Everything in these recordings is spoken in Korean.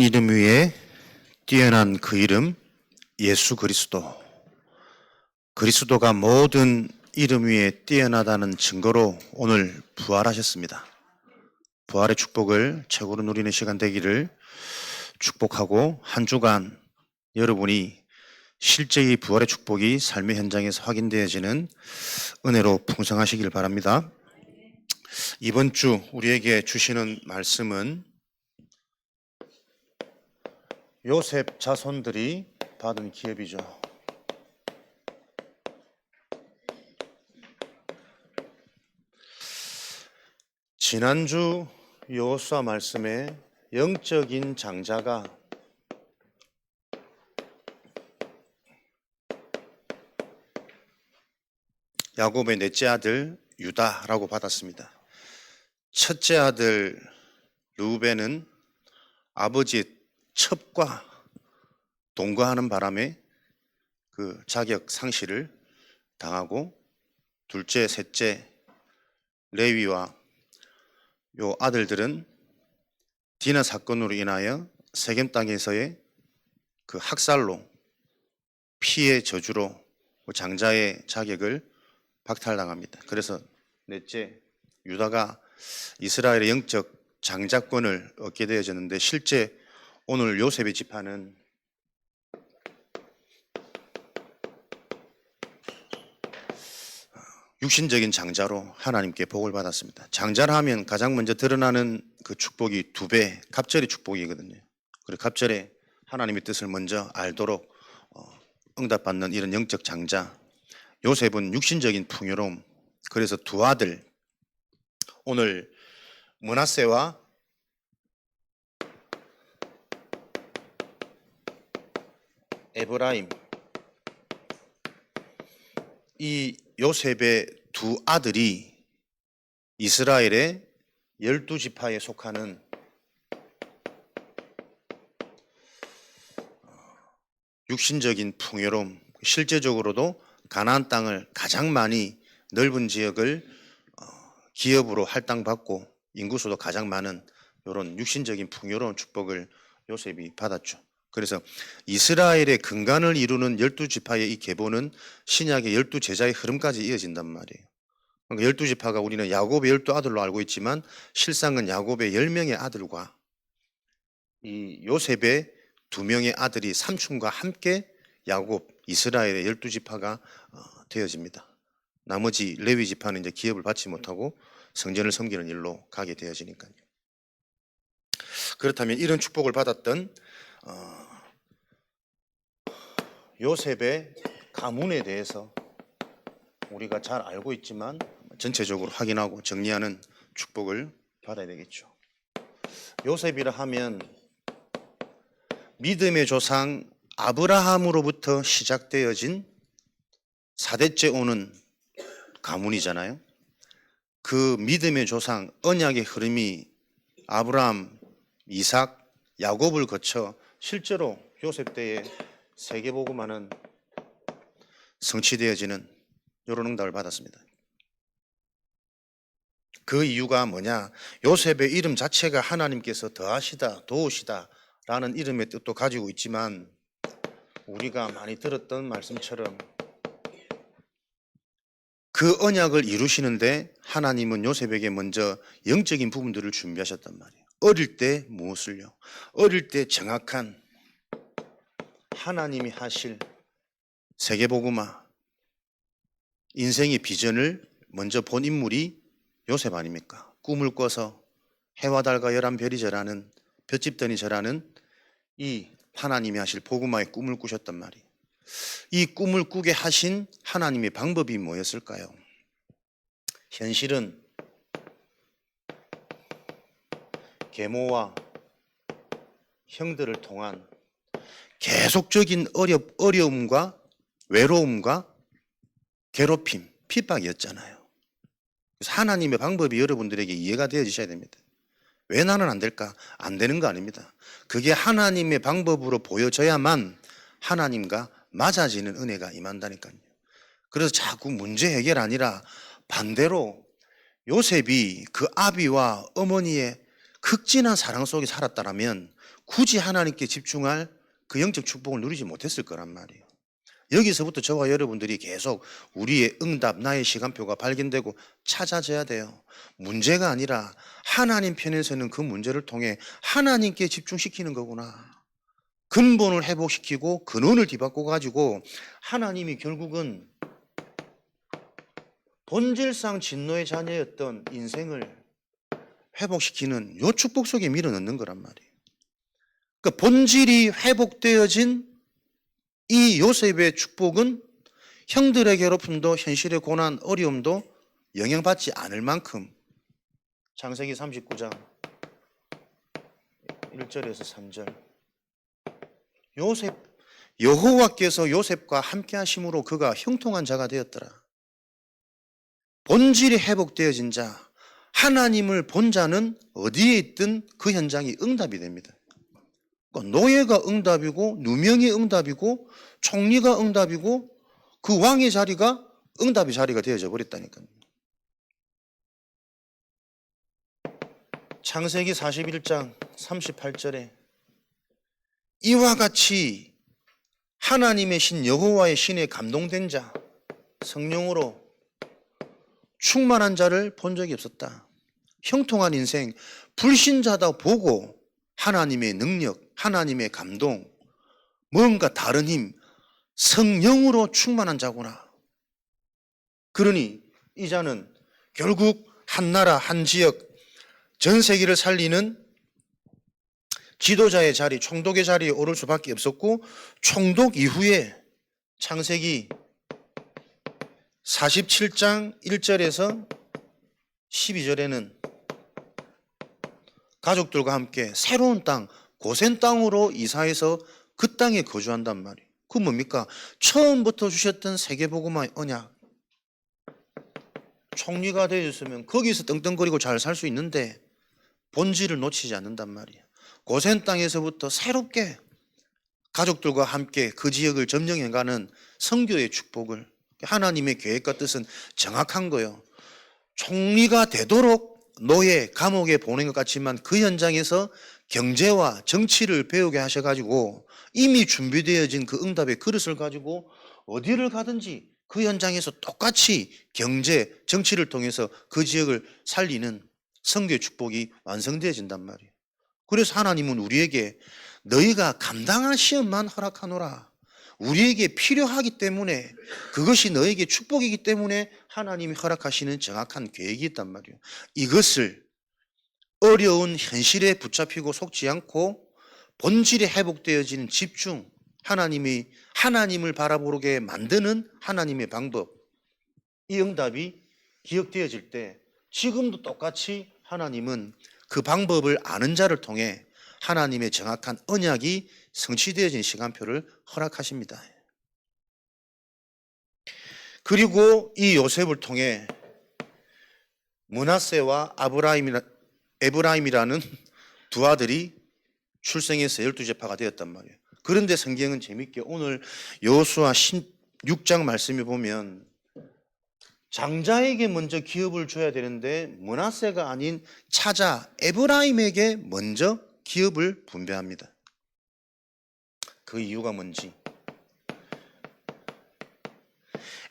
이름 위에 뛰어난 그 이름 예수 그리스도. 그리스도가 모든 이름 위에 뛰어나다는 증거로 오늘 부활하셨습니다. 부활의 축복을 최고로 누리는 시간 되기를 축복하고, 한 주간 여러분이 실제 이 부활의 축복이 삶의 현장에서 확인되어지는 은혜로 풍성하시길 바랍니다. 이번 주 우리에게 주시는 말씀은 요셉 자손들이 받은 기업이죠. 지난주 여호수아 말씀에 영적인 장자가 야곱의 넷째 아들 유다라고 받았습니다. 첫째 아들 르우벤은 아버지의 첩과 동거하는 바람에 그 자격 상실을 당하고, 둘째, 셋째 레위와 요 아들들은 디나 사건으로 인하여 세겜 땅에서의 그 학살로, 피의 저주로 장자의 자격을 박탈당합니다. 그래서 넷째 유다가 이스라엘의 영적 장자권을 얻게 되어졌는데, 실제 오늘 요셉의 지파는 육신적인 장자로 하나님께 복을 받았습니다. 장자라 하면 가장 먼저 드러나는 그 축복이 2배, 갑절의 축복이거든요. 그리고 갑절에 하나님의 뜻을 먼저 알도록 응답받는 이런 영적 장자. 요셉은 육신적인 풍요로움, 그래서 두 아들, 오늘 므낫세와 에브라임, 이 요셉의 두 아들이 이스라엘의 12지파에 속하는 육신적인 풍요로움, 실제적으로도 가나안 땅을 가장 많이 넓은 지역을 기업으로 할당받고 인구수도 가장 많은 이런 육신적인 풍요로운 축복을 요셉이 받았죠. 그래서 이스라엘의 근간을 이루는 12지파의 이 계보는 신약의 12제자의 흐름까지 이어진단 말이에요. 그러니까 12지파가 우리는 야곱의 12아들로 알고 있지만, 실상은 야곱의 10명의 아들과 이 요셉의 2명의 아들이 삼촌과 함께 야곱, 이스라엘의 12지파가 되어집니다. 나머지 레위 지파는 이제 기업을 받지 못하고 성전을 섬기는 일로 가게 되어지니까요. 그렇다면 이런 축복을 받았던 요셉의 가문에 대해서 우리가 잘 알고 있지만 전체적으로 확인하고 정리하는 축복을 받아야 되겠죠. 요셉이라 하면 믿음의 조상 아브라함으로부터 시작되어진 4대째 오는 가문이잖아요. 그 믿음의 조상, 언약의 흐름이 아브라함, 이삭, 야곱을 거쳐 실제로 요셉 때에 세계복음화는 성취되어지는 이런 응답을 받았습니다. 그 이유가 뭐냐? 요셉의 이름 자체가 하나님께서 더하시다, 도우시다 라는 이름의 뜻도 가지고 있지만, 우리가 많이 들었던 말씀처럼 그 언약을 이루시는데 하나님은 요셉에게 먼저 영적인 부분들을 준비하셨단 말이에요. 어릴 때 무엇을요? 어릴 때 정확한 하나님이 하실 세계복음화, 인생의 비전을 먼저 본 인물이 요셉 아닙니까? 꿈을 꿔서 해와 달과 11별이 절하는, 볏짚더니 절하는 이 하나님이 하실 복음화의 꿈을 꾸셨단 말이에요. 이 꿈을 꾸게 하신 하나님의 방법이 뭐였을까요? 현실은 계모와 형들을 통한 계속적인 어려움과 외로움과 괴롭힘, 핍박이었잖아요. 그래서 하나님의 방법이 여러분들에게 이해가 되어지셔야 됩니다. 왜 나는 안 될까? 안 되는 거 아닙니다. 그게 하나님의 방법으로 보여져야만 하나님과 맞아지는 은혜가 임한다니까요. 그래서 자꾸 문제 해결 아니라 반대로 요셉이 그 아비와 어머니의 극진한 사랑 속에 살았다면 굳이 하나님께 집중할 그 영적 축복을 누리지 못했을 거란 말이에요. 여기서부터 저와 여러분들이 계속 우리의 응답, 나의 시간표가 발견되고 찾아져야 돼요. 문제가 아니라 하나님 편에서는 그 문제를 통해 하나님께 집중시키는 거구나. 근본을 회복시키고 근원을 뒤바꿔 가지고 하나님이 결국은 본질상 진노의 자녀였던 인생을 회복시키는 요 축복 속에 밀어넣는 거란 말이에요. 그러니까 본질이 회복되어진 이 요셉의 축복은 형들의 괴롭힘도 현실의 고난, 어려움도 영향받지 않을 만큼 창세기 39장 1절에서 3절 요셉 여호와께서 요셉과 함께 하심으로 그가 형통한 자가 되었더라. 본질이 회복되어진 자, 하나님을 본 자는 어디에 있든 그 현장이 응답이 됩니다. 노예가 응답이고 누명이 응답이고 총리가 응답이고 그 왕의 자리가 응답의 자리가 되어져 버렸다니까요. 창세기 41장 38절에 이와 같이 하나님의 신 여호와의 신에 감동된 자, 성령으로 충만한 자를 본 적이 없었다. 형통한 인생, 불신자다 보고 하나님의 능력, 하나님의 감동, 뭔가 다른 힘, 성령으로 충만한 자구나. 그러니 이 자는 결국 한 나라, 한 지역, 전 세계를 살리는 지도자의 자리, 총독의 자리에 오를 수밖에 없었고, 총독 이후에 창세기 47장 1절에서 12절에는 가족들과 함께 새로운 땅, 고센 땅으로 이사해서 그 땅에 거주한단 말이에요. 그 뭡니까? 처음부터 주셨던 세계복음화의 언약. 총리가 되었으면 거기서 떵떵거리고 잘 살 수 있는데 본질을 놓치지 않는단 말이에요. 고센 땅에서부터 새롭게 가족들과 함께 그 지역을 점령해가는 선교의 축복을, 하나님의 계획과 뜻은 정확한 거예요. 총리가 되도록 노예, 감옥에 보낸 것 같지만 그 현장에서 경제와 정치를 배우게 하셔가지고 이미 준비되어진 그 응답의 그릇을 가지고 어디를 가든지 그 현장에서 똑같이 경제, 정치를 통해서 그 지역을 살리는 선교의 축복이 완성되어진단 말이에요. 그래서 하나님은 우리에게 너희가 감당할 시험만 허락하노라. 우리에게 필요하기 때문에, 그것이 너에게 축복이기 때문에 하나님이 허락하시는 정확한 계획이 있단 말이에요. 이것을 어려운 현실에 붙잡히고 속지 않고 본질에 회복되어지는 집중, 하나님을 바라보게 만드는 하나님의 방법, 이 응답이 기억되어질 때 지금도 똑같이 하나님은 그 방법을 아는 자를 통해 하나님의 정확한 언약이 성취되어진 시간표를 허락하십니다. 그리고 이 요셉을 통해 므낫세와 에브라임이라는 두 아들이 출생해서 12제파가 되었단 말이에요. 그런데 성경은 재밌게 오늘 여호수아 16장 말씀에 보면 장자에게 먼저 기업을 줘야 되는데 므낫세가 아닌 차자 에브라임에게 먼저 기업을 분배합니다. 그 이유가 뭔지.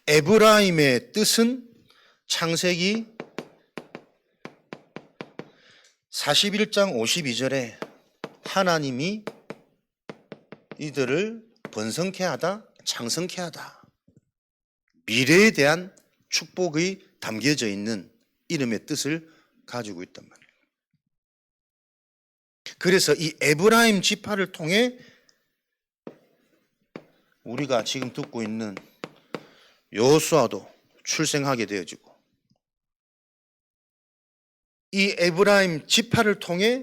에브라임의 뜻은 창세기 41장 52절에 하나님이 이들을 번성케 하다, 창성케 하다, 미래에 대한 축복이 담겨져 있는 이름의 뜻을 가지고 있단 말이에요. 그래서 이 에브라임 지파를 통해 우리가 지금 듣고 있는 여호수아도 출생하게 되어지고, 이 에브라임 지파를 통해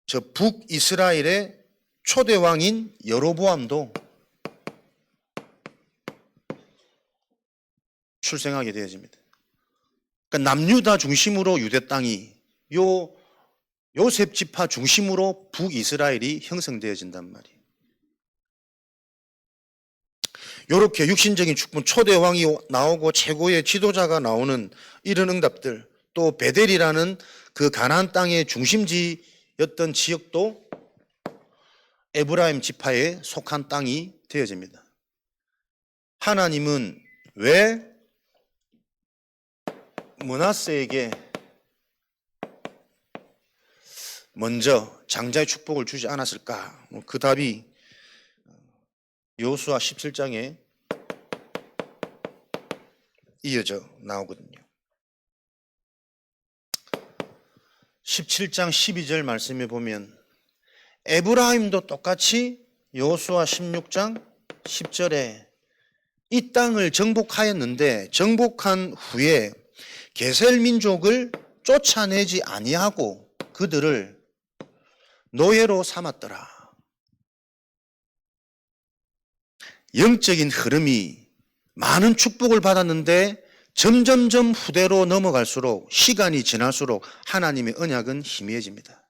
저 북이스라엘의 초대 왕인 여로보암도 출생하게 되어집니다. 그러니까 남유다 중심으로 유대 땅이, 요셉 지파 중심으로 북이스라엘이 형성되어진단 말이에요. 이렇게 육신적인 축복, 초대 왕이 나오고 최고의 지도자가 나오는 이런 응답들, 또 베델이라는 그 가나안 땅의 중심지에 땅이었던 지역도 에브라임 지파에 속한 땅이 되어집니다. 하나님은 왜 므낫세에게 먼저 장자의 축복을 주지 않았을까? 그 답이 여호수아 17장에 이어져 나오거든요. 17장 12절 말씀에 보면 에브라임도 똑같이 여호수아 16장 10절에 이 땅을 정복하였는데 정복한 후에 게셀 민족을 쫓아내지 아니하고 그들을 노예로 삼았더라. 영적인 흐름이 많은 축복을 받았는데 점점점 후대로 넘어갈수록 시간이 지날수록 하나님의 언약은 희미해집니다.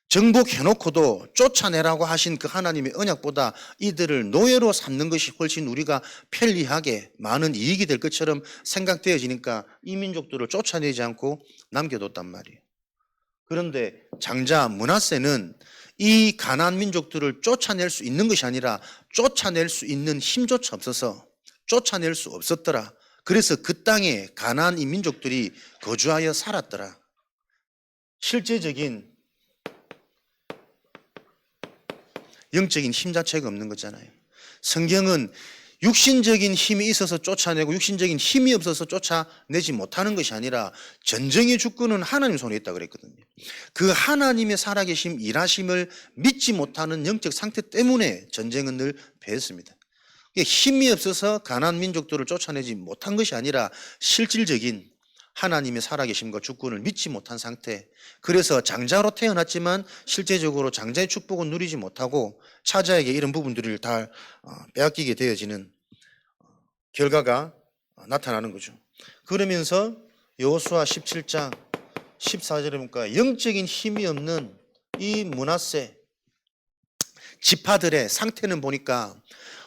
정복해놓고도 쫓아내라고 하신 그 하나님의 언약보다 이들을 노예로 삼는 것이 훨씬 우리가 편리하게 많은 이익이 될 것처럼 생각되어지니까 이 민족들을 쫓아내지 않고 남겨뒀단 말이에요. 그런데 장자 므낫세는 이 가나안 민족들을 쫓아낼 수 있는 것이 아니라 쫓아낼 수 있는 힘조차 없어서 쫓아낼 수 없었더라. 그래서 그 땅에 가나안 이 민족들이 거주하여 살았더라. 실제적인 영적인 힘 자체가 없는 거잖아요. 성경은 육신적인 힘이 있어서 쫓아내고 육신적인 힘이 없어서 쫓아내지 못하는 것이 아니라 전쟁의 주권은 하나님 손에 있다 그랬거든요. 그 하나님의 살아계심, 일하심을 믿지 못하는 영적 상태 때문에 전쟁은 늘 패했습니다. 힘이 없어서 가나안 민족들을 쫓아내지 못한 것이 아니라 실질적인 하나님의 살아계심과 주권을 믿지 못한 상태. 그래서 장자로 태어났지만 실제적으로 장자의 축복은 누리지 못하고 차자에게 이런 부분들을 다 빼앗기게 되어지는 결과가 나타나는 거죠. 그러면서 여호수아 17장 14절에 보니까 영적인 힘이 없는 이 므낫세 지파들의 상태는 보니까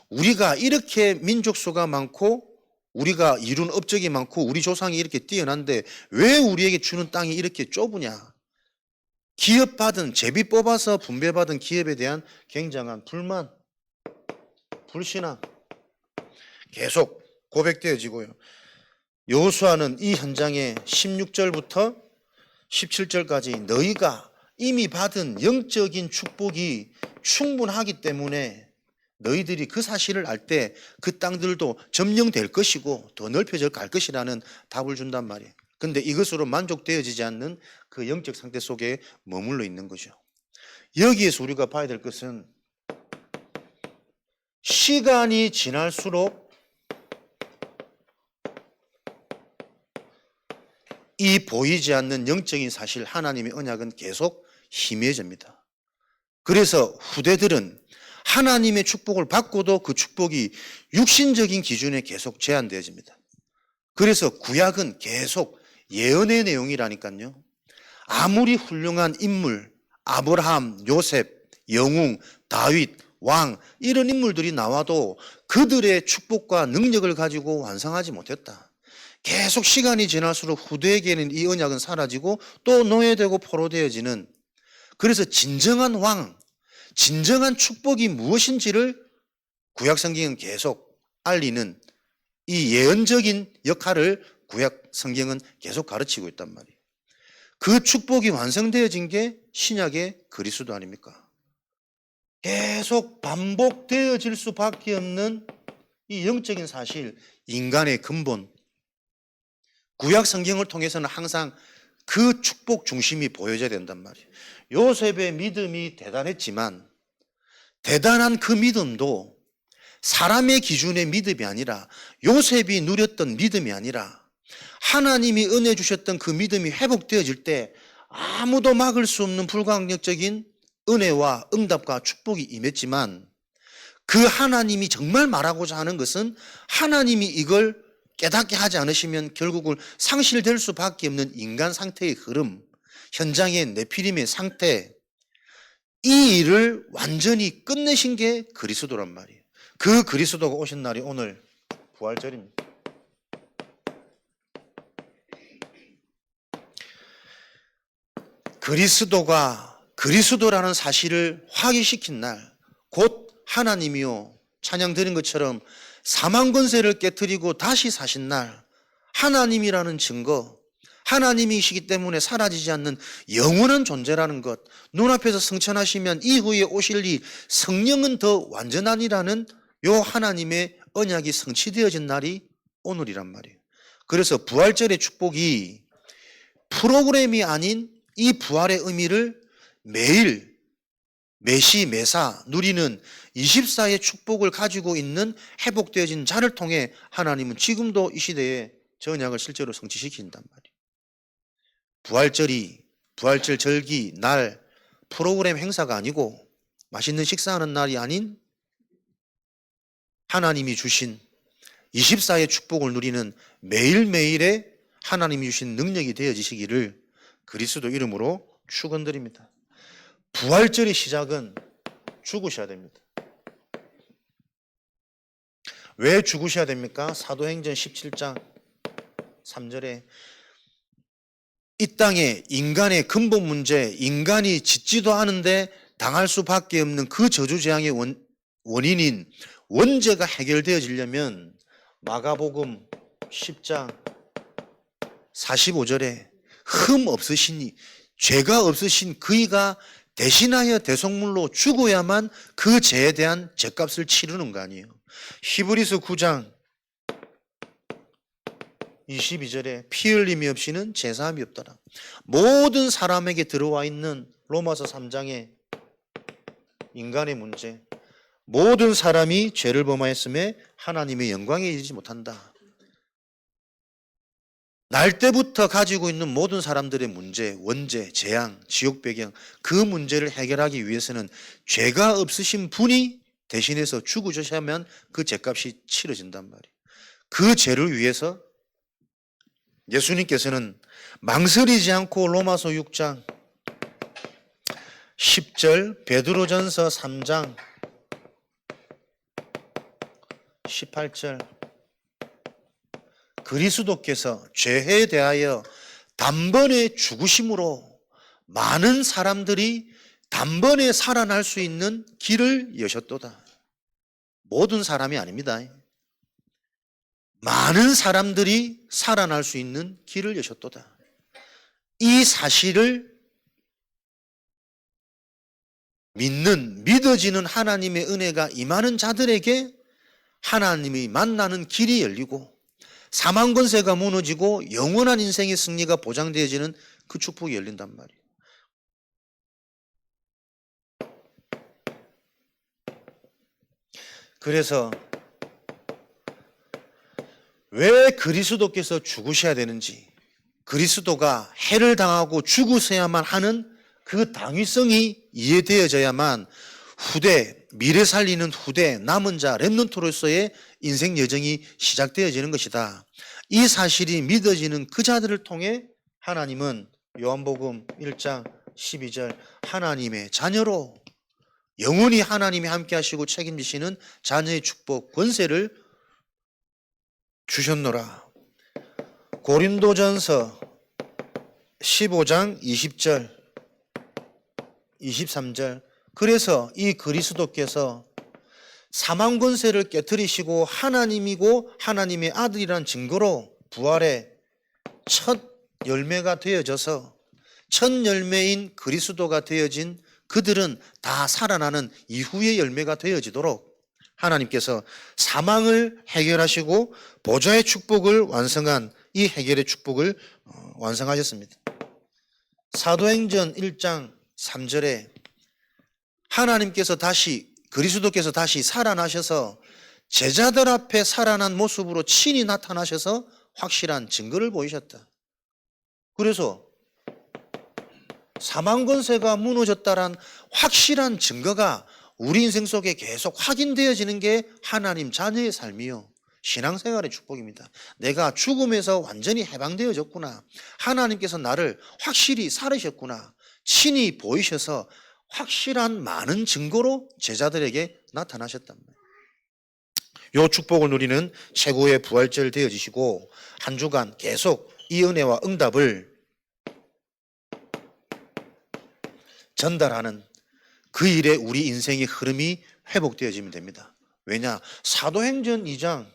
우리가 이렇게 민족수가 많고 우리가 이룬 업적이 많고 우리 조상이 이렇게 뛰어난데 왜 우리에게 주는 땅이 이렇게 좁으냐. 기업받은 제비 뽑아서 분배받은 기업에 대한 굉장한 불만, 불신앙 계속 고백되어지고요. 여호수아는 이 현장에 16절부터 17절까지 너희가 이미 받은 영적인 축복이 충분하기 때문에 너희들이 그 사실을 알 때 그 땅들도 점령될 것이고 더 넓혀져 갈 것이라는 답을 준단 말이에요. 근데 이것으로 만족되어지지 않는 그 영적 상태 속에 머물러 있는 거죠. 여기에서 우리가 봐야 될 것은 시간이 지날수록 이 보이지 않는 영적인 사실 하나님의 언약은 계속 희미해집니다. 그래서 후대들은 하나님의 축복을 받고도 그 축복이 육신적인 기준에 계속 제한되어집니다. 그래서 구약은 계속 예언의 내용이라니까요. 아무리 훌륭한 인물, 아브라함, 요셉, 영웅, 다윗, 왕 이런 인물들이 나와도 그들의 축복과 능력을 가지고 완성하지 못했다. 계속 시간이 지날수록 후대에게는 이 언약은 사라지고 또 노예되고 포로되어지는, 그래서 진정한 왕, 진정한 축복이 무엇인지를 구약 성경은 계속 알리는 이 예언적인 역할을 구약 성경은 계속 가르치고 있단 말이에요. 그 축복이 완성되어진 게 신약의 그리스도 아닙니까? 계속 반복되어질 수밖에 없는 이 영적인 사실, 인간의 근본. 구약 성경을 통해서는 항상 그 축복 중심이 보여져야 된단 말이에요. 요셉의 믿음이 대단했지만 대단한 그 믿음도 사람의 기준의 믿음이 아니라 요셉이 누렸던 믿음이 아니라 하나님이 은혜 주셨던 그 믿음이 회복되어질 때 아무도 막을 수 없는 불가항력적인 은혜와 응답과 축복이 임했지만 그 하나님이 정말 말하고자 하는 것은 하나님이 이걸 깨닫게 하지 않으시면 결국은 상실될 수밖에 없는 인간 상태의 흐름, 현장의 네피림의 상태, 이 일을 완전히 끝내신 게 그리스도란 말이에요. 그 그리스도가 오신 날이 오늘 부활절입니다. 그리스도가 그 그리스도라는 사실을 확인시킨 날, 곧 하나님이요, 찬양 드린 것처럼 사망 권세를 깨뜨리고 다시 사신 날, 하나님이라는 증거, 하나님이시기 때문에 사라지지 않는 영원한 존재라는 것, 눈앞에서 성천하시면 이후에 오실 이 성령은 더 완전하니라는 요 하나님의 언약이 성취되어진 날이 오늘이란 말이에요. 그래서 부활절의 축복이 프로그램이 아닌 이 부활의 의미를 매일 매시 매사 누리는 24의 축복을 가지고 있는 회복되어진 자를 통해 하나님은 지금도 이 시대에 저 언약을 실제로 성취시킨단 말이에요. 부활절 절기 날 프로그램 행사가 아니고 맛있는 식사하는 날이 아닌 하나님이 주신 24의 축복을 누리는 매일매일의 하나님이 주신 능력이 되어지시기를 그리스도 이름으로 축원드립니다. 부활절의 시작은 죽으셔야 됩니다. 왜 죽으셔야 됩니까? 사도행전 17장 3절에 이 땅에 인간의 근본 문제, 인간이 짓지도 않은데 당할 수밖에 없는 그 저주재앙의 원인인 원죄가 해결되어지려면 마가복음 10장 45절에 흠 없으시니 죄가 없으신 그이가 대신하여 대속물로 죽어야만 그 죄에 대한 죄값을 치르는 거 아니에요. 히브리서 9장 22절에 피 흘림이 없이는 제사함이 없더라. 모든 사람에게 들어와 있는 로마서 3장의 인간의 문제, 모든 사람이 죄를 범하였음에 하나님의 영광에 이르지 못한다. 날 때부터 가지고 있는 모든 사람들의 문제, 원죄, 재앙, 지옥 배경, 그 문제를 해결하기 위해서는 죄가 없으신 분이 대신해서 죽으셔야만 그 죄값이 치러진단 말이에요. 그 죄를 위해서 예수님께서는 망설이지 않고 로마서 6장 10절, 베드로전서 3장 18절, 그리스도께서 죄에 대하여 단번에 죽으심으로 많은 사람들이 단번에 살아날 수 있는 길을 여셨도다. 모든 사람이 아닙니다. 많은 사람들이 살아날 수 있는 길을 여셨도다. 이 사실을 믿어지는 하나님의 은혜가 임하는 자들에게 하나님이 만나는 길이 열리고 사망 권세가 무너지고 영원한 인생의 승리가 보장되어지는 그 축복이 열린단 말이에요. 그래서 왜 그리스도께서 죽으셔야 되는지, 그리스도가 해를 당하고 죽으셔야만 하는 그 당위성이 이해되어져야만 미래 살리는 후대, 남은 자, 렘넌트로서의 인생 여정이 시작되어지는 것이다. 이 사실이 믿어지는 그 자들을 통해 하나님은 요한복음 1장 12절 하나님의 자녀로 영원히 하나님이 함께 하시고 책임지시는 자녀의 축복, 권세를 주셨노라. 고린도전서 15장 20절 23절, 그래서 이 그리스도께서 사망 권세를 깨뜨리시고 하나님이고 하나님의 아들이란 증거로 부활의 첫 열매가 되어져서 첫 열매인 그리스도가 되어진 그들은 다 살아나는 이후의 열매가 되어지도록 하나님께서 사망을 해결하시고 보좌의 축복을 완성한 이 해결의 축복을 완성하셨습니다. 사도행전 1장 3절에 하나님께서 그리스도께서 다시 살아나셔서 제자들 앞에 살아난 모습으로 친히 나타나셔서 확실한 증거를 보이셨다. 그래서 사망 권세가 무너졌다란 확실한 증거가 우리 인생 속에 계속 확인되어지는 게 하나님 자녀의 삶이요, 신앙생활의 축복입니다. 내가 죽음에서 완전히 해방되어졌구나, 하나님께서 나를 확실히 살으셨구나, 친히 보이셔서 확실한 많은 증거로 제자들에게 나타나셨단 말이에요. 이 축복을 누리는 최고의 부활절 되어지시고 한 주간 계속 이 은혜와 응답을 전달하는 그 일에 우리 인생의 흐름이 회복되어지면 됩니다. 왜냐? 사도행전 2장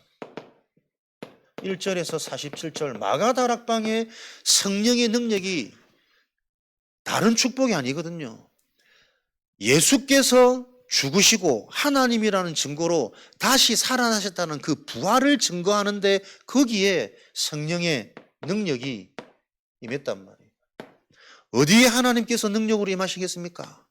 1절에서 47절 마가다락방의 성령의 능력이 다른 축복이 아니거든요. 예수께서 죽으시고 하나님이라는 증거로 다시 살아나셨다는 그 부활을 증거하는데 거기에 성령의 능력이 임했단 말이에요. 어디에 하나님께서 능력으로 임하시겠습니까?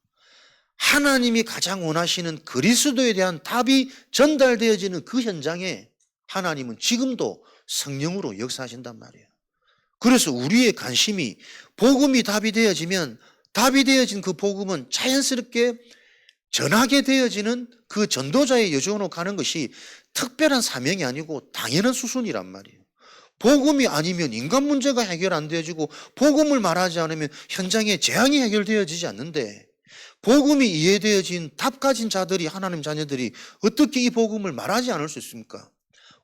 하나님이 가장 원하시는 그리스도에 대한 답이 전달되어지는 그 현장에 하나님은 지금도 성령으로 역사하신단 말이에요. 그래서 우리의 관심이 복음이 답이 되어지면 답이 되어진 그 복음은 자연스럽게 전하게 되어지는 그 전도자의 여정으로 가는 것이 특별한 사명이 아니고 당연한 수순이란 말이에요. 복음이 아니면 인간 문제가 해결 안 되어지고 복음을 말하지 않으면 현장에 재앙이 해결되어지지 않는데 복음이 이해되어진 답 가진 자들이 하나님 자녀들이 어떻게 이 복음을 말하지 않을 수 있습니까?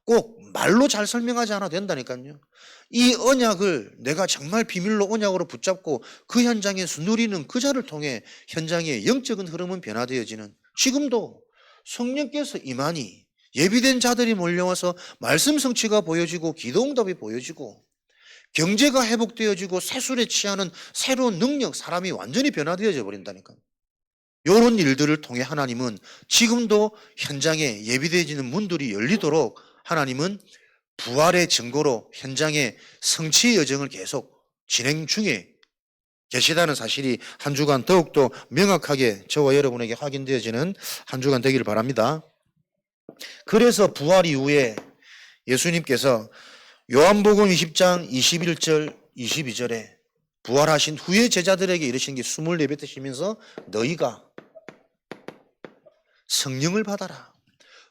꼭 말로 잘 설명하지 않아도 된다니까요. 이 언약을 내가 정말 비밀로 언약으로 붙잡고 그 현장에서 누리는 그 자를 통해 현장의 영적인 흐름은 변화되어지는 지금도 성령께서 임하니 예비된 자들이 몰려와서 말씀 성취가 보여지고 기도 응답이 보여지고 경제가 회복되어지고 세술에 취하는 새로운 능력 사람이 완전히 변화되어져 버린다니까요. 이런 일들을 통해 하나님은 지금도 현장에 예비되어지는 문들이 열리도록 하나님은 부활의 증거로 현장의 성취의 여정을 계속 진행 중에 계시다는 사실이 한 주간 더욱더 명확하게 저와 여러분에게 확인되어지는 한 주간 되기를 바랍니다. 그래서 부활 이후에 예수님께서 요한복음 20장 21절 22절에 부활하신 후에 제자들에게 이르신 게 숨을 내뱉으시면서 너희가 성령을 받아라.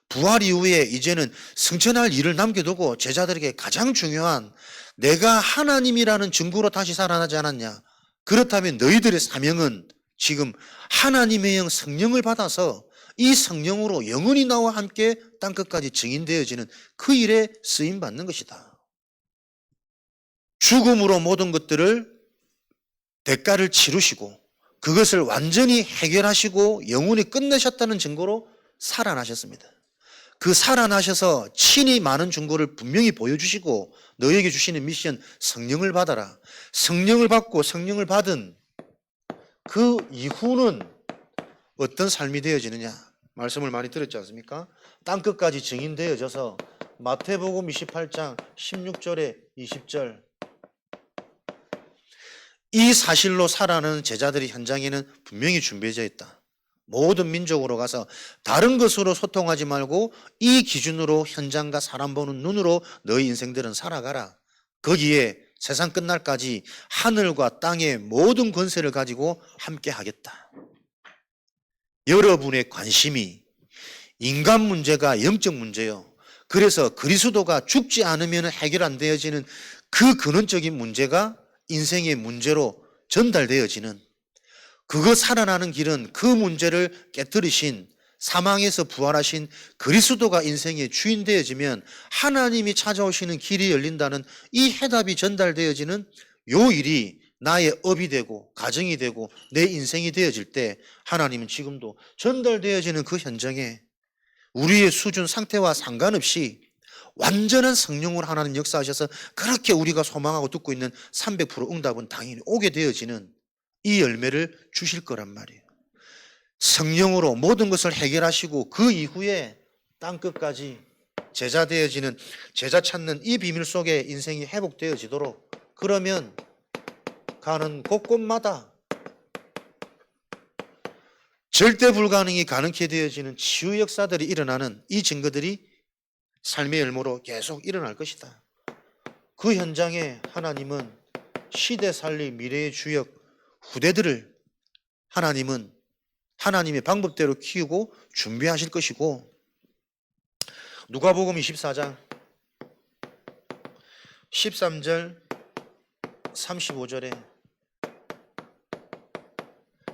부활 이후에 이제는 승천할 일을 남겨두고 제자들에게 가장 중요한 내가 하나님이라는 증거로 다시 살아나지 않았냐. 그렇다면 너희들의 사명은 지금 하나님의 영 성령을 받아서 이 성령으로 영원히 나와 함께 땅끝까지 증인되어지는 그 일에 쓰임받는 것이다. 죽음으로 모든 것들을 대가를 치르시고 그것을 완전히 해결하시고 영원히 끝내셨다는 증거로 살아나셨습니다. 그 살아나셔서 친히 많은 증거를 분명히 보여주시고 너에게 주시는 미션 성령을 받아라. 성령을 받고 성령을 받은 그 이후는 어떤 삶이 되어지느냐. 말씀을 많이 들었지 않습니까? 땅끝까지 증인되어져서 마태복음 28장 16절에 20절 이 사실로 살아가는 제자들이 현장에는 분명히 준비되어 있다. 모든 민족으로 가서 다른 것으로 소통하지 말고 이 기준으로 현장과 사람 보는 눈으로 너희 인생들은 살아가라. 거기에 세상 끝날까지 하늘과 땅의 모든 권세를 가지고 함께 하겠다. 여러분의 관심이 인간 문제가 영적 문제요. 그래서 그리스도가 죽지 않으면 해결 안 되어지는 그 근원적인 문제가 인생의 문제로 전달되어지는 그거 살아나는 길은 그 문제를 깨뜨리신 사망에서 부활하신 그리스도가 인생의 주인 되어지면 하나님이 찾아오시는 길이 열린다는 이 해답이 전달되어지는 요 일이 나의 업이 되고 가정이 되고 내 인생이 되어질 때 하나님은 지금도 전달되어지는 그 현장에 우리의 수준 상태와 상관없이 완전한 성령으로 하나님 역사하셔서 그렇게 우리가 소망하고 듣고 있는 300% 응답은 당연히 오게 되어지는 이 열매를 주실 거란 말이에요. 성령으로 모든 것을 해결하시고 그 이후에 땅끝까지 제자 되어지는 제자 찾는 이 비밀 속에 인생이 회복되어지도록 그러면 가는 곳곳마다 절대 불가능이 가능케 되어지는 치유 역사들이 일어나는 이 증거들이 삶의 열매로 계속 일어날 것이다. 그 현장에 하나님은 시대 살리 미래의 주역 후대들을 하나님은 하나님의 방법대로 키우고 준비하실 것이고 누가복음 24장 13절 35절에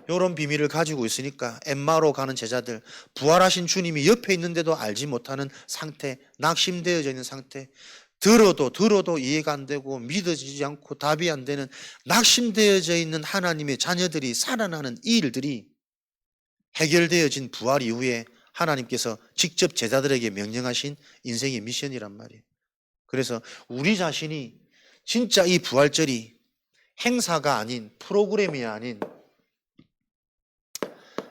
이런 비밀을 가지고 있으니까 엠마로 가는 제자들 부활하신 주님이 옆에 있는데도 알지 못하는 상태 낙심되어져 있는 상태 들어도 이해가 안 되고 믿어지지 않고 답이 안 되는 낙심되어져 있는 하나님의 자녀들이 살아나는 이 일들이 해결되어진 부활 이후에 하나님께서 직접 제자들에게 명령하신 인생의 미션이란 말이에요. 그래서 우리 자신이 진짜 이 부활절이 행사가 아닌, 프로그램이 아닌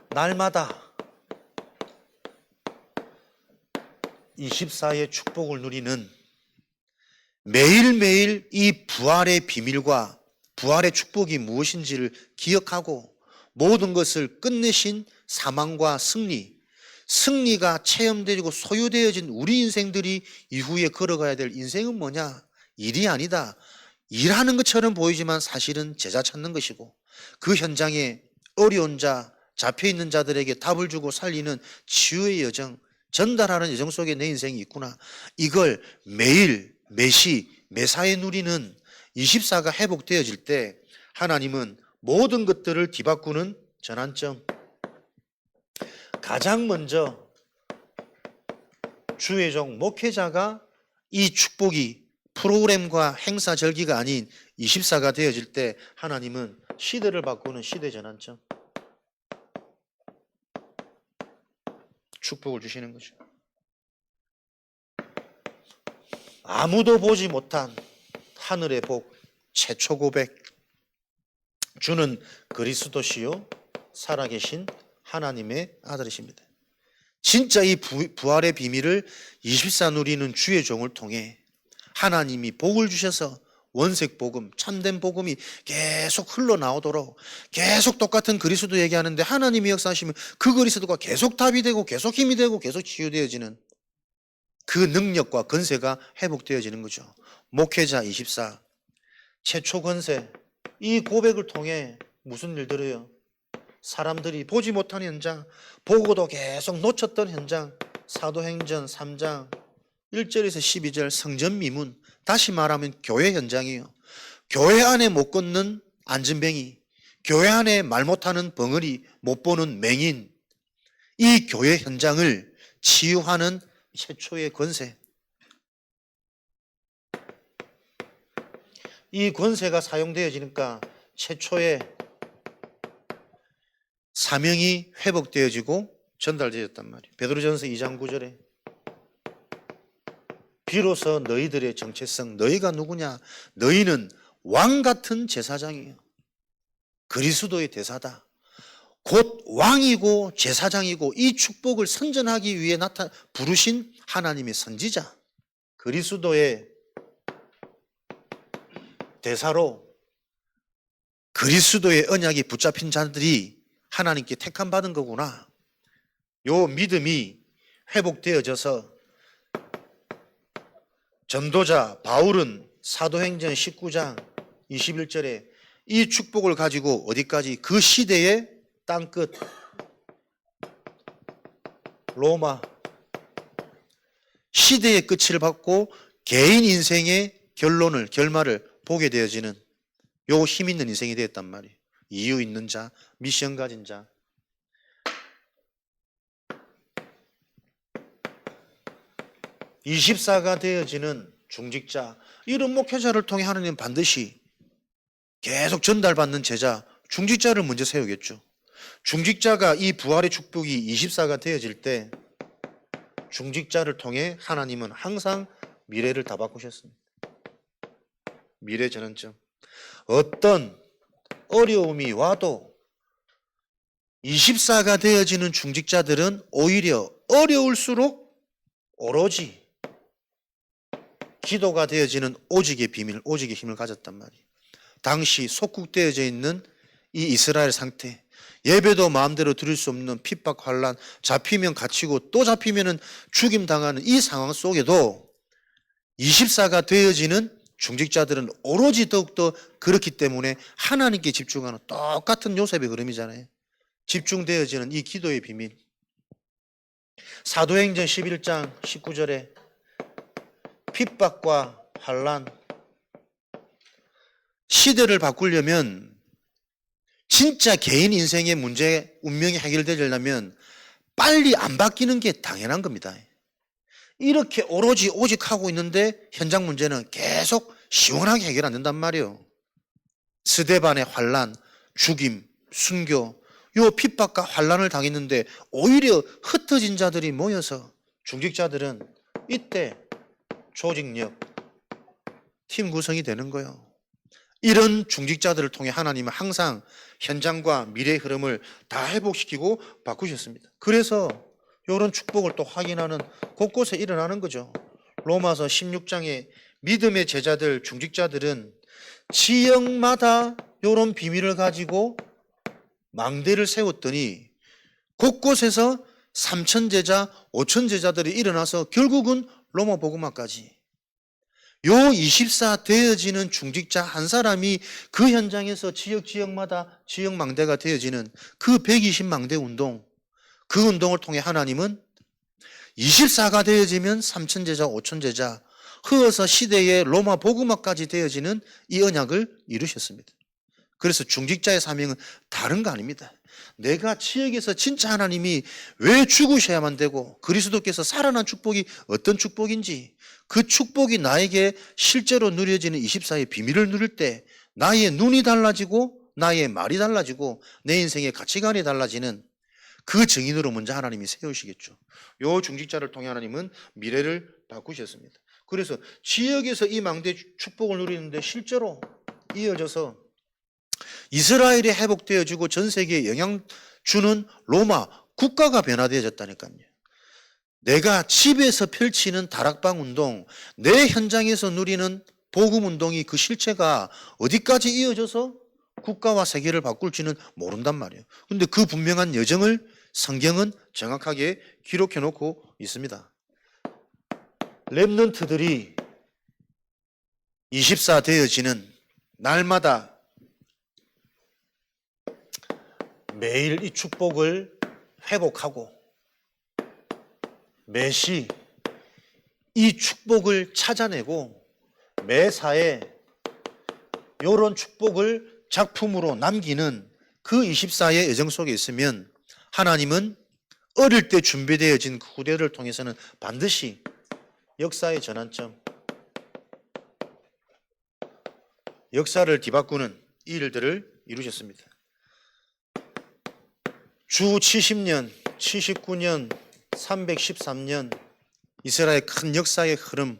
날마다 24의 축복을 누리는, 매일매일 이 부활의 비밀과 부활의 축복이 무엇인지를 기억하고 모든 것을 끝내신 사망과 승리가 체험되고 소유되어진 우리 인생들이 이후에 걸어가야 될 인생은 뭐냐? 일이 아니다. 일하는 것처럼 보이지만 사실은 제자 찾는 것이고, 그 현장에 어려운 자, 잡혀있는 자들에게 답을 주고 살리는 치유의 여정, 전달하는 여정 속에 내 인생이 있구나. 이걸 매일, 매시, 매사에 누리는 24가 회복되어질 때 하나님은 모든 것들을 뒤바꾸는 전환점, 가장 먼저 주의 종 목회자가 이 축복이 프로그램과 행사 절기가 아닌 24가 되어질 때 하나님은 시대를 바꾸는 시대 전환점, 축복을 주시는 거죠. 아무도 보지 못한 하늘의 복, 최초 고백. 주는 그리스도시요 살아계신 하나님의 아들이십니다. 진짜 이 부활의 비밀을 24 누리는 주의 종을 통해 하나님이 복을 주셔서 원색 복음, 참된 복음이 계속 흘러나오도록 계속 똑같은 그리스도 얘기하는데 하나님이 역사하시면 그 그리스도가 계속 답이 되고 계속 힘이 되고 계속 치유되어지는 그 능력과 권세가 회복되어지는 거죠. 목회자 24 최초 권세, 이 고백을 통해 무슨 일들이요? 사람들이 보지 못한 현장, 보고도 계속 놓쳤던 현장, 사도행전 3장 1절에서 12절 성전 미문, 다시 말하면 교회 현장이에요. 교회 안에 못 걷는 안진뱅이, 교회 안에 말 못하는 벙어리, 못 보는 맹인, 이 교회 현장을 치유하는 최초의 권세. 이 권세가 사용되어지니까 최초의 사명이 회복되어지고 전달되었단 말이에요. 베드로전서 2장 9절에 비로소 너희들의 정체성, 너희가 누구냐? 너희는 왕 같은 제사장이에요. 그리스도의 대사다. 곧 왕이고 제사장이고 이 축복을 선전하기 위해 부르신 하나님의 선지자, 그리스도의 대사로 그리스도의 언약이 붙잡힌 자들이 하나님께 택함 받은 거구나. 요 믿음이 회복되어져서 전도자 바울은 사도행전 19장 21절에 이 축복을 가지고 어디까지? 그 시대의 땅끝 로마 시대의 끝을 받고 개인 인생의 결말을 보게 되어지는 요 힘 있는 인생이 되었단 말이에요. 이유 있는 자, 미션 가진 자. (24가) 되어지는 중직자, 이런 목회자를 통해 하나님은 반드시 계속 전달받는 제자, 중직자를 먼저 세우겠죠. 중직자가 이 부활의 축복이 24가 되어질 때 중직자를 통해 하나님은 항상 미래를 다 바꾸셨습니다. 미래 전환점. 어떤 어려움이 와도 24가 되어지는 중직자들은 오히려 어려울수록 오로지 기도가 되어지는 오직의 비밀, 오직의 힘을 가졌단 말이에요. 당시 속국되어져 있는 이 이스라엘 상태, 예배도 마음대로 드릴 수 없는 핍박, 환란, 잡히면 갇히고 또 잡히면 죽임당하는 이 상황 속에도 24가 되어지는 중직자들은 오로지 더욱더 그렇기 때문에 하나님께 집중하는 똑같은 요셉의 흐름이잖아요. 집중되어지는 이 기도의 비밀. 사도행전 11장 19절에 핍박과 환란, 시대를 바꾸려면 진짜 개인 인생의 문제, 운명이 해결되려면 빨리 안 바뀌는 게 당연한 겁니다. 이렇게 오로지 오직 하고 있는데 현장 문제는 계속 시원하게 해결 안 된단 말이에요. 스데반의 환란, 죽임, 순교, 요 핍박과 환란을 당했는데 오히려 흩어진 자들이 모여서 중직자들은 이때 조직력, 팀 구성이 되는 거예요. 이런 중직자들을 통해 하나님은 항상 현장과 미래의 흐름을 다 회복시키고 바꾸셨습니다. 그래서 이런 축복을 또 확인하는 곳곳에 일어나는 거죠. 로마서 16장에 믿음의 제자들, 중직자들은 지역마다 이런 비밀을 가지고 망대를 세웠더니 곳곳에서 3,000제자, 5,000제자들이 일어나서 결국은 로마 복음화까지 요 24 되어지는 중직자 한 사람이 그 현장에서 지역마다 지역 망대가 되어지는 그 120망대 운동, 그 운동을 통해 하나님은 24가 되어지면 3,000제자, 5,000제자 흐어서 시대의 로마 복음화까지 되어지는 이 언약을 이루셨습니다. 그래서 중직자의 사명은 다른 거 아닙니다. 내가 지역에서 진짜 하나님이 왜 죽으셔야만 되고 그리스도께서 살아난 축복이 어떤 축복인지 그 축복이 나에게 실제로 누려지는 24의 비밀을 누릴 때 나의 눈이 달라지고 나의 말이 달라지고 내 인생의 가치관이 달라지는 그 증인으로 먼저 하나님이 세우시겠죠. 요 중직자를 통해 하나님은 미래를 바꾸셨습니다. 그래서 지역에서 이 망대 축복을 누리는데 실제로 이어져서 이스라엘이 회복되어지고 전 세계에 영향 주는 로마 국가가 변화되어졌다니까요. 내가 집에서 펼치는 다락방 운동, 내 현장에서 누리는 복음 운동이 그 실체가 어디까지 이어져서 국가와 세계를 바꿀지는 모른단 말이에요. 그런데 그 분명한 여정을 성경은 정확하게 기록해 놓고 있습니다. 렘넌트들이 24 되어지는 날마다 매일 이 축복을 회복하고 매시 이 축복을 찾아내고 매사에 이런 축복을 작품으로 남기는 그 24의 여정 속에 있으면 하나님은 어릴 때 준비되어진 그 후대를 통해서는 반드시 역사의 전환점, 역사를 뒤바꾸는 이 일들을 이루셨습니다. 주 70년, 79년, 313년 이스라엘 큰 역사의 흐름,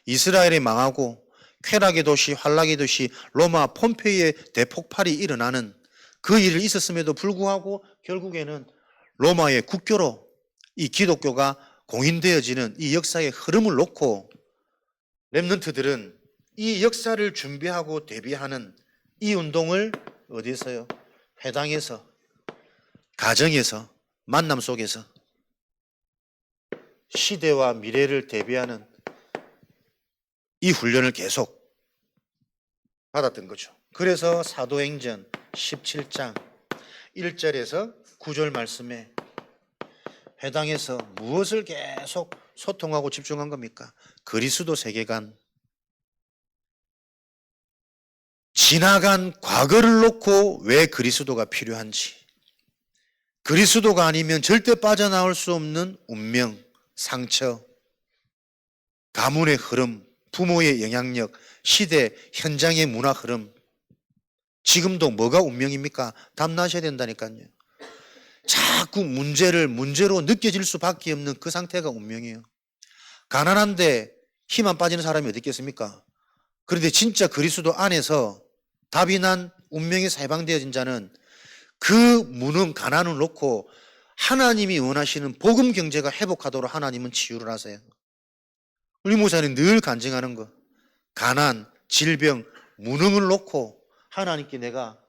이스라엘이 망하고 쾌락의 도시, 환락의 도시 로마 폼페이의 대폭발이 일어나는 그 일이 있었음에도 불구하고 결국에는 로마의 국교로 이 기독교가 공인되어지는 이 역사의 흐름을 놓고 렘넌트들은 이 역사를 준비하고 대비하는 이 운동을 어디서요? 회당에서, 가정에서, 만남 속에서 시대와 미래를 대비하는 이 훈련을 계속 받았던 거죠. 그래서 사도행전 17장 1절에서 9절 말씀에 회당에서 무엇을 계속 소통하고 집중한 겁니까? 그리스도 세계관, 지나간 과거를 놓고 왜 그리스도가 필요한지, 그리스도가 아니면 절대 빠져나올 수 없는 운명, 상처, 가문의 흐름, 부모의 영향력, 시대, 현장의 문화 흐름, 지금도 뭐가 운명입니까? 답나셔야 된다니까요. 자꾸 문제를 문제로 느껴질 수밖에 없는 그 상태가 운명이에요. 가난한데 힘 안 빠지는 사람이 어디 있겠습니까? 그런데 진짜 그리스도 안에서 답이 난 운명이 해방되어진 자는 그 무능, 가난을 놓고 하나님이 원하시는 복음 경제가 회복하도록 하나님은 치유를 하세요. 우리 목사님 늘 간증하는 거, 가난, 질병, 무능을 놓고 하나님께 내가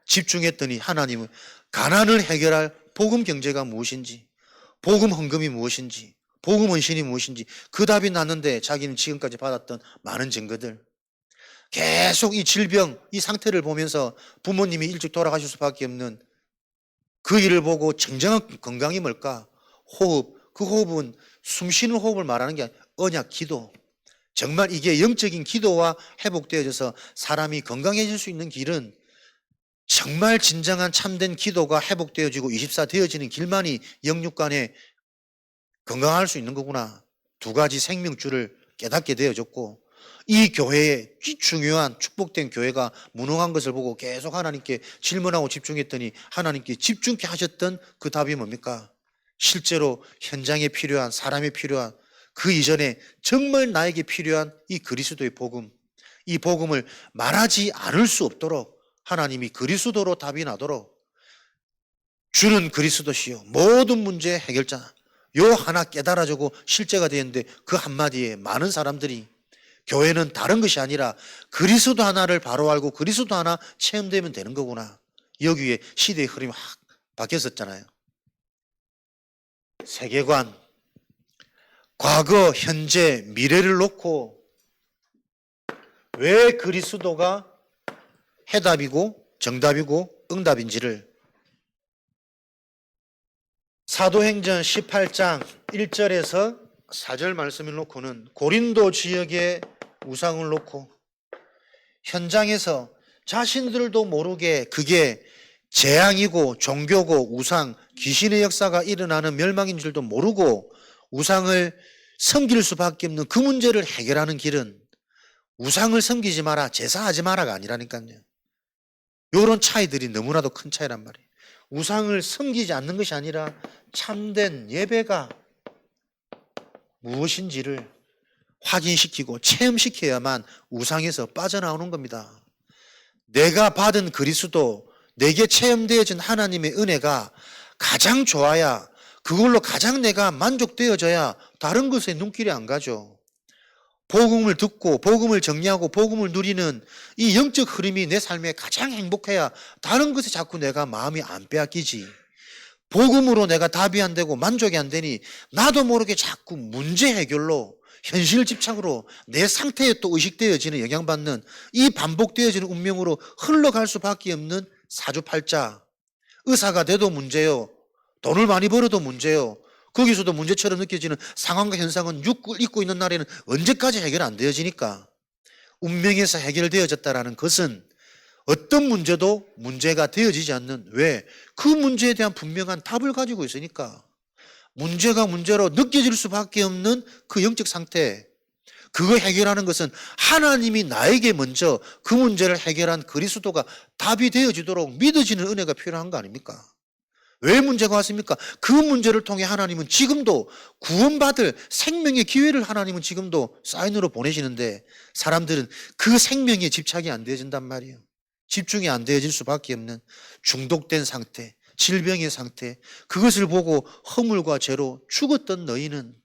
집중했더니 하나님은 가난을 해결할 복음 경제가 무엇인지, 복음 헌금이 무엇인지, 복음 헌신이 무엇인지 그 답이 났는데 자기는 지금까지 받았던 많은 증거들, 계속 이 질병, 이 상태를 보면서 부모님이 일찍 돌아가실 수밖에 없는 그 일을 보고 정정한 건강이 뭘까? 호흡, 그 호흡은 숨 쉬는 호흡을 말하는 게 아니라 언약 기도, 정말 이게 영적인 기도와 회복되어져서 사람이 건강해질 수 있는 길은 정말 진정한 참된 기도가 회복되어지고 24 되어지는 길만이 영육간에 건강할 수 있는 거구나. 두 가지 생명줄을 깨닫게 되어졌고 이 교회에 이 중요한 축복된 교회가 무능한 것을 보고 계속 하나님께 질문하고 집중했더니 하나님께 집중케 하셨던 그 답이 뭡니까? 실제로 현장에 필요한 사람에 필요한 그 이전에 정말 나에게 필요한 이 그리스도의 복음, 이 복음을 말하지 않을 수 없도록 하나님이 그리스도로 답이 나도록 주는 그리스도시요 모든 문제의 해결자 요 하나 깨달아지고 실제가 되었는데 그 한마디에 많은 사람들이 교회는 다른 것이 아니라 그리스도 하나를 바로 알고 그리스도 하나 체험되면 되는 거구나. 여기에 시대의 흐름이 확 바뀌었었잖아요. 세계관, 과거, 현재, 미래를 놓고 왜 그리스도가 해답이고 정답이고 응답인지를 사도행전 18장 1절에서 4절 말씀을 놓고는 고린도 지역의 우상을 놓고 현장에서 자신들도 모르게 그게 재앙이고 종교고 우상, 귀신의 역사가 일어나는 멸망인 줄도 모르고 우상을 섬길 수밖에 없는 그 문제를 해결하는 길은 우상을 섬기지 마라, 제사하지 마라가 아니라니까요. 이런 차이들이 너무나도 큰 차이란 말이에요. 우상을 섬기지 않는 것이 아니라 참된 예배가 무엇인지를 확인시키고 체험시켜야만 우상에서 빠져나오는 겁니다. 내가 받은 그리스도, 내게 체험되어진 하나님의 은혜가 가장 좋아야, 그걸로 가장 내가 만족되어져야 다른 것에 눈길이 안 가죠. 복음을 듣고 복음을 정리하고 복음을 누리는 이 영적 흐름이 내 삶에 가장 행복해야 다른 것에 자꾸 내가 마음이 안 빼앗기지. 복음으로 내가 답이 안 되고 만족이 안 되니 나도 모르게 자꾸 문제 해결로 현실 집착으로 내 상태에 또 의식되어지는 영향받는 이 반복되어지는 운명으로 흘러갈 수밖에 없는 사주팔자. 의사가 돼도 문제요, 돈을 많이 벌어도 문제요, 거기서도 문제처럼 느껴지는 상황과 현상은 잊고 있는 날에는 언제까지 해결 안 되어지니까 운명에서 해결되어졌다라는 것은 어떤 문제도 문제가 되어지지 않는, 왜? 그 문제에 대한 분명한 답을 가지고 있으니까. 문제가 문제로 느껴질 수밖에 없는 그 영적 상태, 그거 해결하는 것은 하나님이 나에게 먼저 그 문제를 해결한 그리스도가 답이 되어지도록 믿어지는 은혜가 필요한 거 아닙니까? 왜 문제가 왔습니까? 그 문제를 통해 하나님은 지금도 구원받을 생명의 기회를 하나님은 지금도 사인으로 보내시는데 사람들은 그 생명에 집착이 안 되어진단 말이에요. 집중이 안 되어질 수밖에 없는 중독된 상태, 질병의 상태, 그것을 보고 허물과 죄로 죽었던 너희는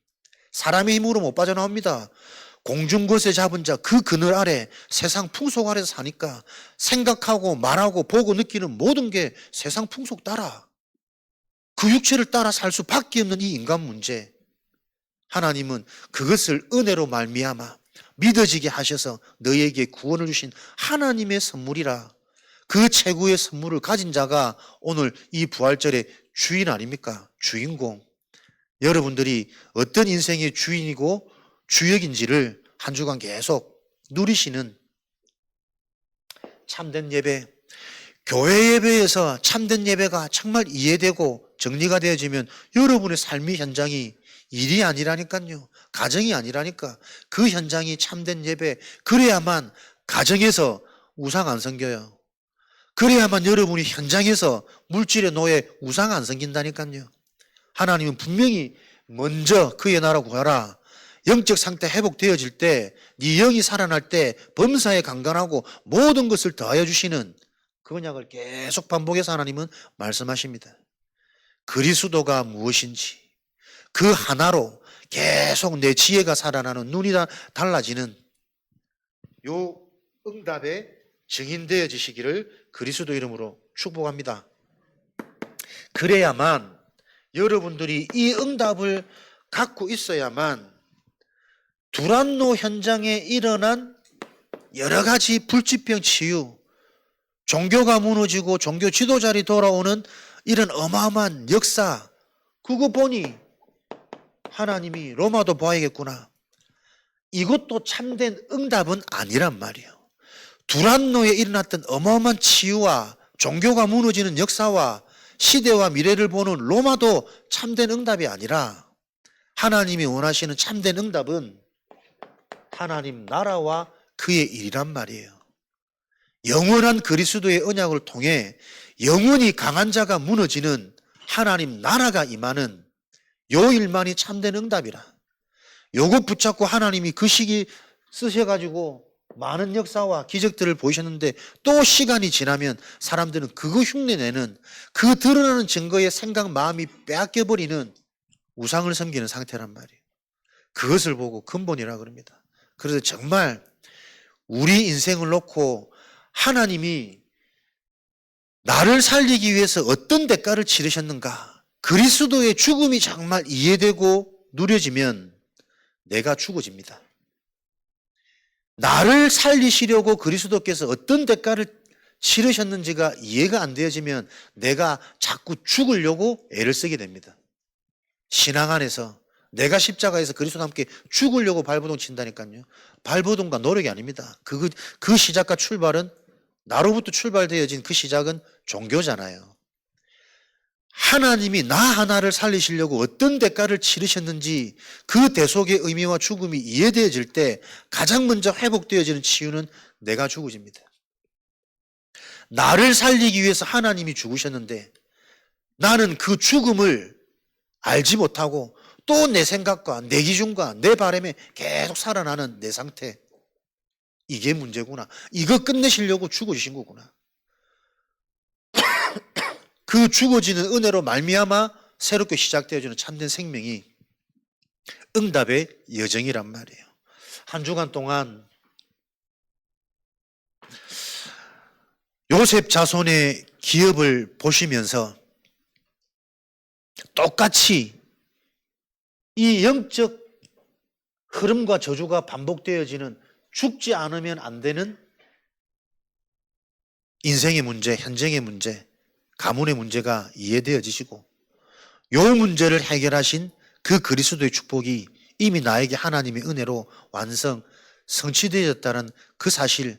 사람의 힘으로 못 빠져나옵니다. 공중것에 잡은 자 그 그늘 아래 세상 풍속 아래서 사니까 생각하고 말하고 보고 느끼는 모든 게 세상 풍속 따라, 그 육체를 따라 살 수밖에 없는 이 인간 문제, 하나님은 그것을 은혜로 말미암아 믿어지게 하셔서 너희에게 구원을 주신 하나님의 선물이라. 그 최고의 선물을 가진 자가 오늘 이 부활절의 주인 아닙니까? 주인공. 여러분들이 어떤 인생의 주인이고 주역인지를 한 주간 계속 누리시는 참된 예배, 교회 예배에서 참된 예배가 정말 이해되고 정리가 되어지면 여러분의 삶의 현장이 일이 아니라니까요. 가정이 아니라니까. 그 현장이 참된 예배. 그래야만 가정에서 우상 안 생겨요. 그래야만 여러분이 현장에서 물질의 노예 우상 안 생긴다니까요. 하나님은 분명히 먼저 그의 나라 구하라. 영적 상태 회복되어질 때, 네 영이 살아날 때 범사에 강건하고 모든 것을 더하여 주시는 그 언약을 계속 반복해서 하나님은 말씀하십니다. 그리스도가 무엇인지 그 하나로 계속 내 지혜가 살아나는, 눈이 달라지는 요 응답에 증인되어지시기를 그리스도 이름으로 축복합니다. 그래야만 여러분들이 이 응답을 갖고 있어야만 두란노 현장에 일어난 여러 가지 불치병 치유, 종교가 무너지고 종교 지도자리 돌아오는 이런 어마어마한 역사, 그거 보니 하나님이 로마도 봐야겠구나. 이것도 참된 응답은 아니란 말이에요. 두란노에 일어났던 어마어마한 치유와 종교가 무너지는 역사와 시대와 미래를 보는 로마도 참된 응답이 아니라 하나님이 원하시는 참된 응답은 하나님 나라와 그의 일이란 말이에요. 영원한 그리스도의 언약을 통해 영원히 강한 자가 무너지는 하나님 나라가 임하는 요 일만이 참된 응답이라. 요거 붙잡고 하나님이 그 시기 쓰셔가지고 많은 역사와 기적들을 보이셨는데 또 시간이 지나면 사람들은 그거 흉내내는 그 드러나는 증거의 생각 마음이 빼앗겨버리는 우상을 섬기는 상태란 말이에요. 그것을 보고 근본이라 그럽니다. 그래서 정말 우리 인생을 놓고 하나님이 나를 살리기 위해서 어떤 대가를 치르셨는가, 그리스도의 죽음이 정말 이해되고 누려지면 내가 죽어집니다. 나를 살리시려고 그리스도께서 어떤 대가를 치르셨는지가 이해가 안 되어지면 내가 자꾸 죽으려고 애를 쓰게 됩니다. 신앙 안에서 내가 십자가에서 그리스도와 함께 죽으려고 발버둥 친다니까요. 발버둥과 노력이 아닙니다. 그 시작과 출발은, 나로부터 출발되어진 그 시작은 종교잖아요. 하나님이 나 하나를 살리시려고 어떤 대가를 치르셨는지 그 대속의 의미와 죽음이 이해되어질 때 가장 먼저 회복되어지는 치유는 내가 죽어집니다. 나를 살리기 위해서 하나님이 죽으셨는데 나는 그 죽음을 알지 못하고 또 내 생각과 내 기준과 내 바람에 계속 살아나는 내 상태, 이게 문제구나. 이거 끝내시려고 죽어주신 거구나. 그 죽어지는 은혜로 말미암아 새롭게 시작되어지는 참된 생명이 응답의 여정이란 말이에요. 한 주간 동안 요셉 자손의 기업을 보시면서 똑같이 이 영적 흐름과 저주가 반복되어지는, 죽지 않으면 안 되는 인생의 문제, 현생의 문제, 가문의 문제가 이해되어지시고 요 문제를 해결하신 그 그리스도의 축복이 이미 나에게 하나님의 은혜로 성취되었다는 그 사실,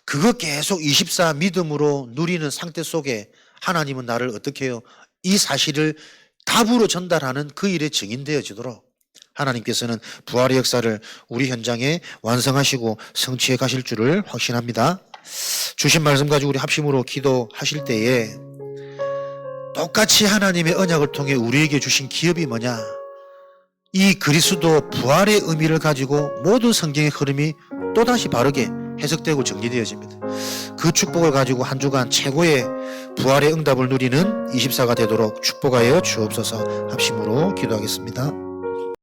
그거 계속 24 믿음으로 누리는 상태 속에 하나님은 나를 어떻게 해요? 이 사실을 답으로 전달하는 그 일에 증인되어지도록 하나님께서는 부활의 역사를 우리 현장에 완성하시고 성취해 가실 줄을 확신합니다. 주신 말씀 가지고 우리 합심으로 기도하실 때에 똑같이 하나님의 언약을 통해 우리에게 주신 기업이 뭐냐? 이 그리스도 부활의 의미를 가지고 모든 성경의 흐름이 또다시 바르게 해석되고 정리되어집니다. 그 축복을 가지고 한 주간 최고의 부활의 응답을 누리는 24가 되도록 축복하여 주옵소서. 합심으로 기도하겠습니다.